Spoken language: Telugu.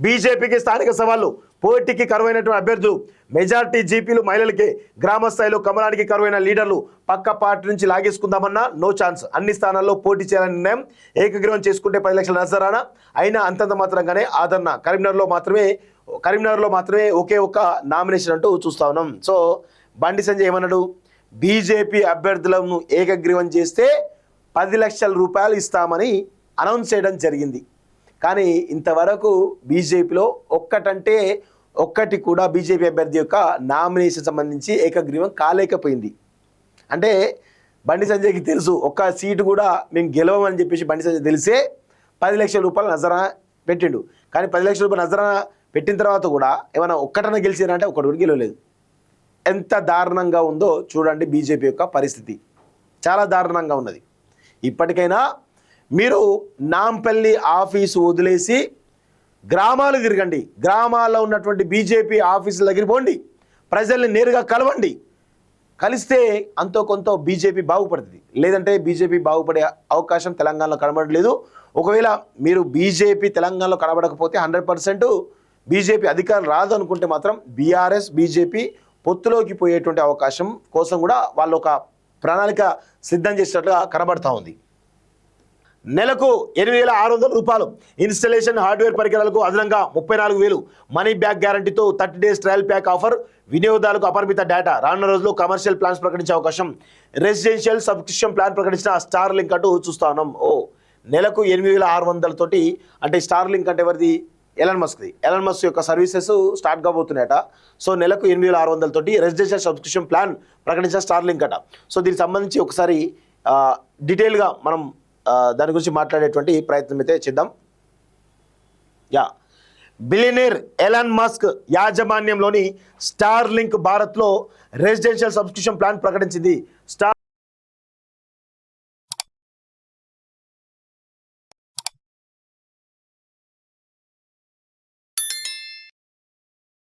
బీజేపీకి స్థానిక సవాళ్లు, పోటీకి కరువైనటువంటి అభ్యర్థులు, మెజార్టీ జీపీలు మహిళలకే, గ్రామ స్థాయిలో కమలానికి కరువైన లీడర్లు, పక్క పార్టీ నుంచి లాగేసుకుందామన్నా నో ఛాన్స్, అన్ని స్థానాల్లో పోటీ చేయాలని నిర్ణయం, ఏకగ్రీవం చేసుకుంటే 10 లక్షల నజరానా, అయినా అంతంత మాత్రంగానే ఆదరణ, కరీంనగర్లో మాత్రమే ఒకే ఒక్క నామినేషన్ అంటూ చూస్తా ఉన్నాం. సో బండి సంజయ్ ఏమన్నాడు, బీజేపీ అభ్యర్థులను ఏకగ్రీవం చేస్తే 10 లక్షల రూపాయలు ఇస్తామని అనౌన్స్ చేయడం జరిగింది. కానీ ఇంతవరకు బీజేపీలో ఒక్కటి కూడా బీజేపీ అభ్యర్థి యొక్క నామినేషన్ సంబంధించి ఏకగ్రీవం కాలేకపోయింది. అంటే బండి సంజయ్కి తెలుసు ఒక్క సీటు కూడా మేము గెలవమని చెప్పేసి బండి సంజయ్ తెలిసే 10 లక్షల రూపాయలు నజరానా పెట్టిండు. కానీ 10 లక్షల రూపాయలు నజరానా పెట్టిన తర్వాత కూడా ఏమైనా ఒక్కటన్నా గెలిచారంటే ఒక్కటి కూడా గెలవలేదు. ఎంత దారుణంగా ఉందో చూడండి బీజేపీ యొక్క పరిస్థితి, చాలా దారుణంగా ఉన్నది. ఇప్పటికైనా మీరు నాంపల్లి ఆఫీసు వదిలేసి గ్రామాలు తిరగండి, గ్రామాల్లో ఉన్నటువంటి బీజేపీ ఆఫీసుల దగ్గరికి పోండి, ప్రజల్ని నేరుగా కలవండి. కలిస్తే అంతో కొంత బీజేపీ బాగుపడుతుంది. లేదంటే బీజేపీ బాగుపడే అవకాశం తెలంగాణలో కనబడలేదు. ఒకవేళ మీరు బీజేపీ తెలంగాణలో కనబడకపోతే 100% బీజేపీ అధికారం రాదు అనుకుంటే మాత్రం బీఆర్ఎస్ బీజేపీ పొత్తులోకి పోయేటువంటి అవకాశం కోసం కూడా వాళ్ళు ఒక ప్రణాళిక సిద్ధం చేసినట్లుగా కనబడతా ఉంది. నెలకు 8,600 రూపాయలు ఇన్స్టలేషన్ హార్డ్వేర్ పరికరాలకు అదనంగా 34,000 మనీ బ్యాక్ గ్యారంటీతో 30 డేస్ ట్రయల్ ప్యాక్ ఆఫర్, వినియోగదారులకు అపరిమిత డేటా, రానున్న రోజుల్లో కమర్షియల్ ప్లాన్స్ ప్రకటించే అవకాశం, రెసిడెన్షియల్ సబ్స్క్రిప్షన్ ప్లాన్ ప్రకటించిన స్టార్ లింక్ అంటూ చూస్తా ఉన్నాం. నెలకు 8,600 తోటి, అంటే స్టార్ లింక్ అంటే ఎవరిది, ఎలాన్ మస్క్ యొక్క సర్వీసెస్ స్టార్ట్ కాబోతున్నాయట. సో నెలకు 8,600 తోటి రెసిడెన్షియల్ సబ్స్క్రిప్షన్ ప్లాన్ ప్రకటించిన స్టార్ లింక్ అట. సో దీనికి సంబంధించి ఒకసారి డీటెయిల్గా మనం దాని గురించి మాట్లాడేటువంటి ప్రయత్నం అయితే చేద్దాం. బిలియనీర్ ఎలాన్ మస్క్ యాజమాన్యంలోని స్టార్ లింక్ భారత్లో రెసిడెన్షియల్ సబ్స్క్రిప్షన్ ప్లాన్ ప్రకటించింది.